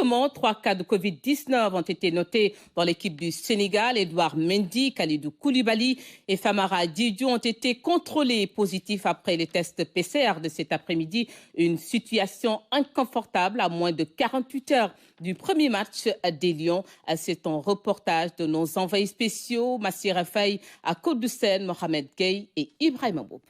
Justement, 3 cas de Covid-19 ont été notés dans l'équipe du Sénégal. Edouard Mendy, Kalidou Koulibaly et Famara Diédhiou ont été contrôlés positifs après les tests PCR de cet après-midi. Une situation inconfortable à moins de 48 heures du premier match des Lions. C'est un reportage de nos envoyés spéciaux, Massira Faye à Côte-du-Seine, Mohamed Gueye et Ibrahim Aboub.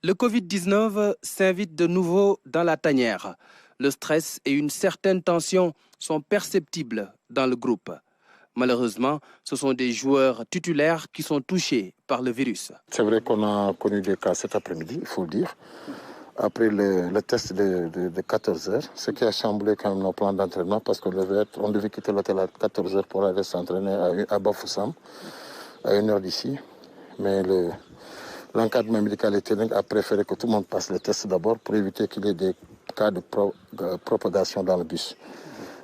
Le Covid-19 s'invite de nouveau dans la tanière. Le stress et une certaine tension sont perceptibles dans le groupe. Malheureusement, ce sont des joueurs titulaires qui sont touchés par le virus. C'est vrai qu'on a connu des cas cet après-midi, il faut le dire. Après le test de 14 heures, ce qui a chamboulé quand même nos plans d'entraînement parce qu'on devait quitter l'hôtel à 14 heures pour aller s'entraîner à Bafoussam, à 1 heure d'ici. Mais l'encadrement médical et technique a préféré que tout le monde passe le test d'abord pour éviter qu'il y ait des cas de propagation dans le bus.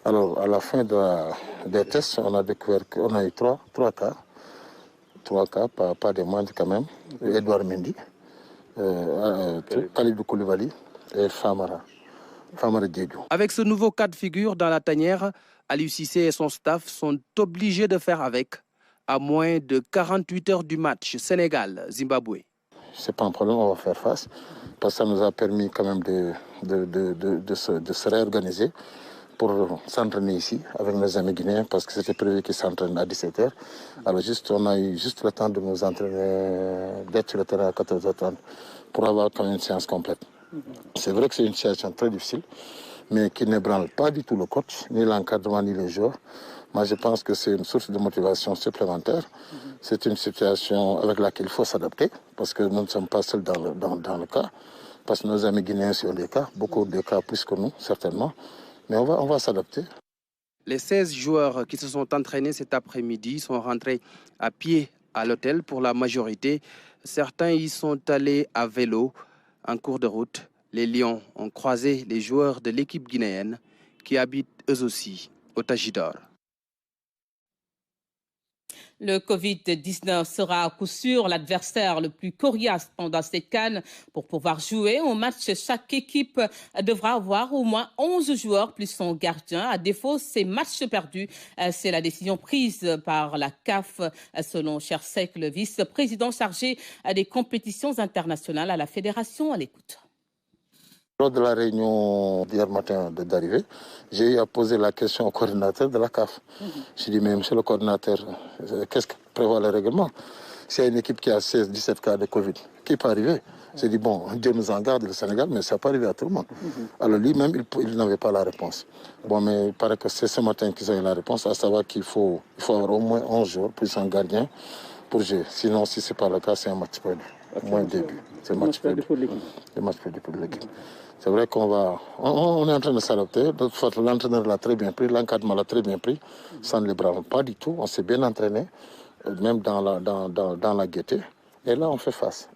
Alors, à la fin des tests, on a découvert qu'on a eu trois cas. 3 cas, pas des moindres quand même. Edouard Mendy, Kalidou Koulibaly et Famara Diédhiou. Avec ce nouveau cas de figure dans la tanière, Aliou Cissé et son staff sont obligés de faire avec à moins de 48 heures du match Sénégal-Zimbabwe. C'est pas un problème, on va faire face, parce que ça nous a permis quand même de se réorganiser pour s'entraîner ici avec nos amis guinéens, parce que c'était prévu qu'ils s'entraînent à 17h. Alors on a eu juste le temps de nous entraîner, d'être sur le terrain à 14h30 pour avoir quand même une séance complète. C'est vrai que c'est une situation très difficile, mais qui n'ébranle pas du tout le coach, ni l'encadrement, ni les joueurs. Moi, je pense que c'est une source de motivation supplémentaire. C'est une situation avec laquelle il faut s'adapter, parce que nous ne sommes pas seuls dans le cas, parce que nos amis guinéens ont des cas, beaucoup de cas plus que nous, certainement. Mais on va s'adapter. Les 16 joueurs qui se sont entraînés cet après-midi sont rentrés à pied à l'hôtel pour la majorité. Certains y sont allés à vélo. En cours de route, les Lions ont croisé les joueurs de l'équipe guinéenne qui habitent eux aussi au Tajidor. Le Covid-19 sera à coup sûr l'adversaire le plus coriace pendant cette CAN. Pour pouvoir jouer au match, chaque équipe devra avoir au moins 11 joueurs plus son gardien. À défaut, ces matchs perdus. C'est la décision prise par la CAF, selon Chersek, le vice-président chargé des compétitions internationales à la fédération. À l'écoute. Lors de la réunion d'hier matin d'arrivée, j'ai eu à poser la question au coordinateur de la CAF. J'ai dit, mais monsieur le coordinateur, qu'est-ce que prévoit le règlement? S'il y a une équipe qui a 16-17 cas de Covid, qui peut arriver? J'ai dit, bon, Dieu nous en garde, le Sénégal, mais ça n'a pas arrivé à tout le monde. Alors lui-même, il n'avait pas la réponse. Bon, mais il paraît que c'est ce matin qu'ils ont eu la réponse, à savoir qu'il faut avoir au moins 11 jours, plus un gardien, pour jouer. Sinon, si ce n'est pas le cas, c'est un match perdu. Au moins début. C'est un match perdu. C'est un match perdu pour l'équipe. C'est vrai qu'on on est en train de s'adapter. De toute façon, l'entraîneur l'a très bien pris, l'encadrement l'a très bien pris. Ça ne les brave pas du tout. On s'est bien entraîné, même dans la gaieté. Et là, on fait face.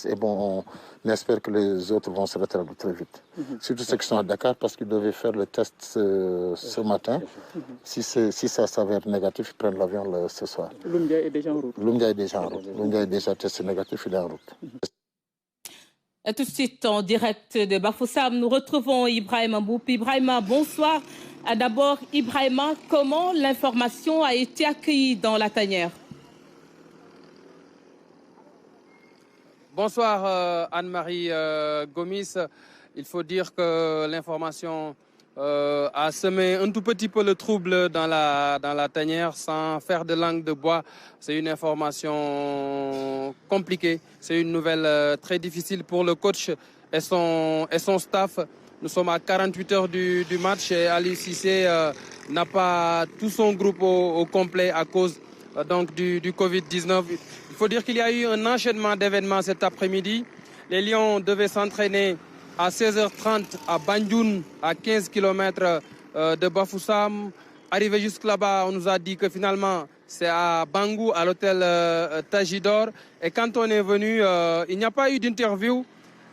Et bon, on espère que les autres vont se rétablir très vite. Surtout ceux qui sont à Dakar, parce qu'ils devaient faire le test ce matin. Si ça s'avère négatif, ils prennent l'avion ce soir. Lumdia est déjà en route. Lumdia est déjà testé négatif, il est en route. Tout de suite, en direct de Bafoussam, nous retrouvons Ibrahim Aboub. Ibrahima, bonsoir. D'abord, Ibrahima, comment l'information a été accueillie dans la tanière? Bonsoir Anne-Marie Gomis. Il faut dire que l'information a semé un tout petit peu le trouble dans la tanière sans faire de langue de bois. C'est une information compliquée. C'est une nouvelle très difficile pour le coach et son staff. Nous sommes à 48 heures du match et Aliou Cissé n'a pas tout son groupe au complet à cause donc du Covid-19. Il faut dire qu'il y a eu un enchaînement d'événements cet après-midi. Les Lions devaient s'entraîner à 16h30 à Bandioun, à 15 km de Bafoussam. Arrivé jusque là-bas, on nous a dit que finalement, c'est à Bangou, à l'hôtel Tajidor. Et quand on est venu, il n'y a pas eu d'interview.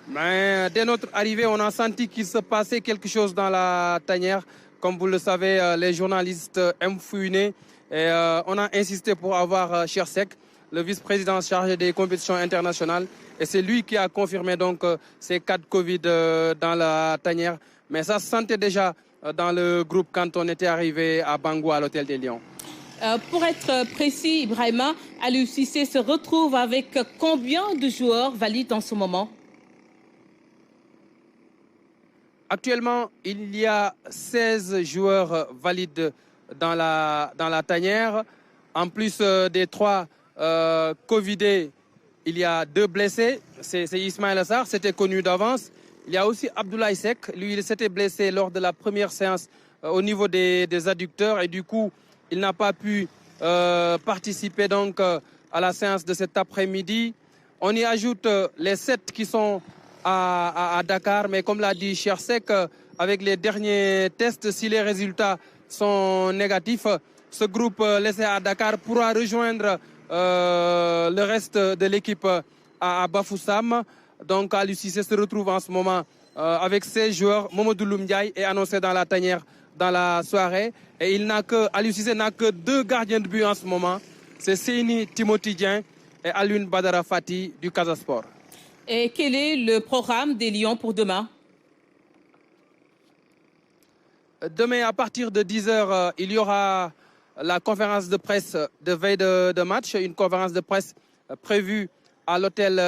Mais dès notre arrivée, on a senti qu'il se passait quelque chose dans la tanière. Comme vous le savez, les journalistes aiment fouiner. Et on a insisté pour avoir Chersek, le vice-président chargé des compétitions internationales. Et c'est lui qui a confirmé donc ces cas de Covid dans la tanière. Mais ça se sentait déjà dans le groupe quand on était arrivé à Bangou, à l'Hôtel des Lions. Pour être précis, Ibrahima, Aliou Cissé se retrouve avec combien de joueurs valides en ce moment? Actuellement, il y a 16 joueurs valides dans la tanière. En plus des 3 Covidés, il y a 2 blessés. C'est Ismaël Sarr, c'était connu d'avance. Il y a aussi Abdoulaye Seck. Lui, il s'était blessé lors de la première séance au niveau des adducteurs et du coup, il n'a pas pu participer donc à la séance de cet après-midi. On y ajoute les 7 qui sont à Dakar, mais comme l'a dit Cheikh Seck, avec les derniers tests, si les résultats sont négatifs, ce groupe laissé à Dakar pourra rejoindre le reste de l'équipe à Bafoussam. Donc Aliou Cissé se retrouve en ce moment avec 16 joueurs. Mamadou Loumdiaye est annoncé dans la tanière dans la soirée. Et Aliou Cissé n'a que 2 gardiens de but en ce moment. C'est Seyni Timothy Dieng et Alioune Badara Fati du Casa Sport. Et quel est le programme des Lions pour demain? Demain, à partir de 10h, il y aura la conférence de presse de veille de match. Une conférence de presse prévue à l'hôtel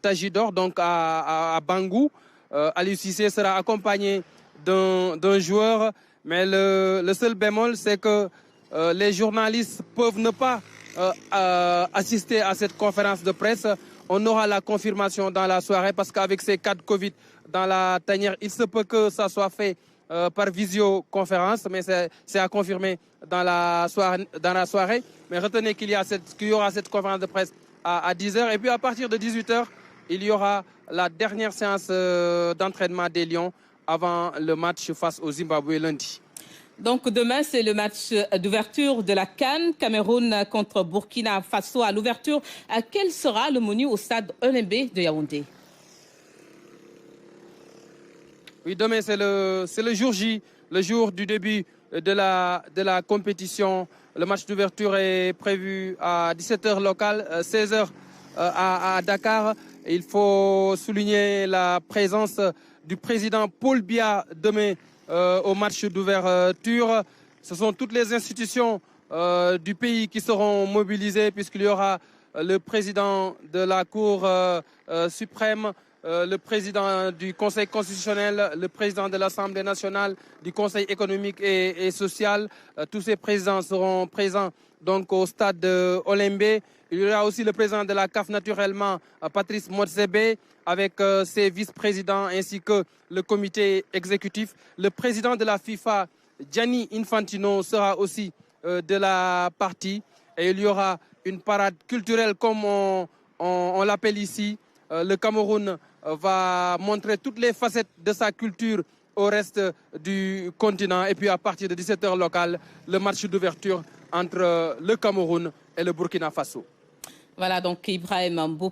Tajidor, donc à Bangou. Aliou Cissé sera accompagné d'un joueur. Mais le seul bémol, c'est que les journalistes peuvent ne pas assister à cette conférence de presse. On aura la confirmation dans la soirée parce qu'avec ces cas de Covid dans la tanière, il se peut que ça soit fait par visioconférence, mais c'est à confirmer dans la soirée. Mais retenez qu'il y aura cette conférence de presse à 10h. Et puis à partir de 18h, il y aura la dernière séance d'entraînement des Lions avant le match face au Zimbabwe lundi. Donc demain, c'est le match d'ouverture de la CAN, Cameroun contre Burkina Faso à l'ouverture. Quel sera le menu au stade Olembe de Yaoundé? Oui, demain, c'est le jour J, le jour du début de la compétition. Le match d'ouverture est prévu à 17h locale, 16h à Dakar. Il faut souligner la présence du président Paul Biya demain au match d'ouverture. Ce sont toutes les institutions du pays qui seront mobilisées puisqu'il y aura le président de la Cour suprême, le président du Conseil constitutionnel, le président de l'Assemblée nationale, du Conseil économique et social. Tous ces présidents seront présents donc au stade de Olembe. Il y aura aussi le président de la CAF naturellement, Patrice Motsepe, avec ses vice-présidents ainsi que le comité exécutif. Le président de la FIFA, Gianni Infantino, sera aussi de la partie. Et il y aura une parade culturelle comme on l'appelle ici. Le Cameroun va montrer toutes les facettes de sa culture au reste du continent. Et puis à partir de 17h locale, le match d'ouverture entre le Cameroun et le Burkina Faso. Voilà donc Ibrahima Mboup